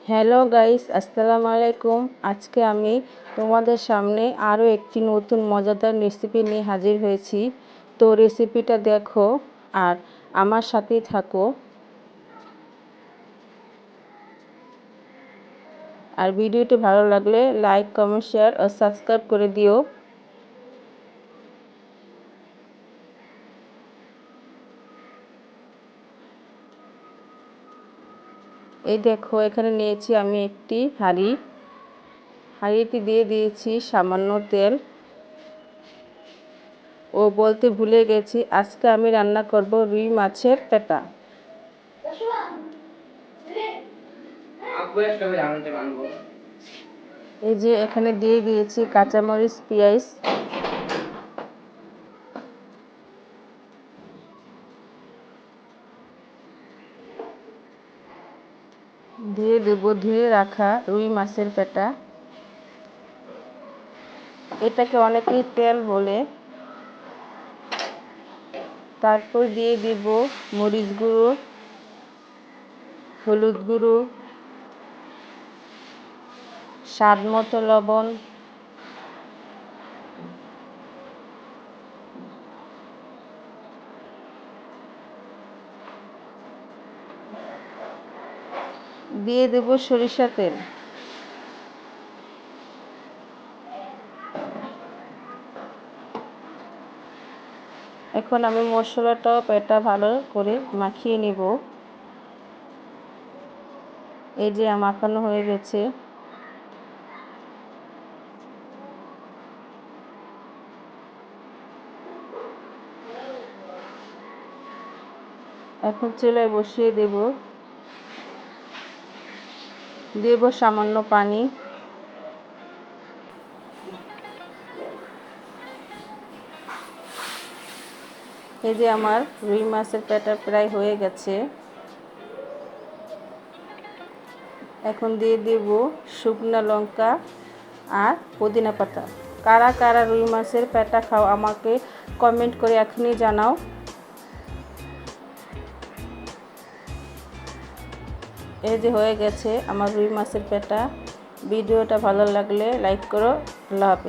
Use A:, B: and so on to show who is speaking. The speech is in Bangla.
A: হ্যালো গাইস, আসসালামু আলাইকুম। আজকে আমি তোমাদের সামনে আরও একটি নতুন মজাদার রেসিপি নিয়ে হাজির হয়েছি। তো রেসিপিটা দেখো আর আমার সাথেই থাকো। আর ভিডিওটি ভালো লাগলে লাইক, কমেন্ট, শেয়ার ও সাবস্ক্রাইব করে দিও। এই দেখো, এখানে নিয়েছি আমি একটি হাঁড়িতে দিয়ে দিয়েছি সামান্য তেল। ও বলতে ভুলে গেছি, আজকে আমি রান্না করব রুই মাছের পেটা। এই যে এখানে দিয়ে দিয়েছি কাঁচামরিচ, পেঁয়াজ, দিয়ে দেব ধুয়ে রাখা রুই মাছের পেটা। এটাকে অনেকেই তেল বলে। তারপর দিয়ে দেব মরিচ গুঁড়ো, হলুদ গুঁড়ো, স্বাদ মতো লবণ, দিয়ে দেব সরিষা তেল। এখন আমি মশলাটাও পেটা ভালো করে মাখিয়ে নিব। এই যে মাখানো হয়ে গেছে। এখন চুলায় বসিয়ে দেব সামান্য পানি। এই যে আমার রুই মাছের পেটা প্রায় হয়ে গেছে। এখন দিয়ে দেব শুকনো লঙ্কা আর পুদিনা পাতা। কারা কারা রুই মাছের পেটা খাও আমাকে কমেন্ট করে এখনই জানাও। এই যে হয়ে গেছে আমার রুই মাছের পেটা। ভিডিওটা ভালো লাগলে লাইক করো। আল্লাহ হাফেজ।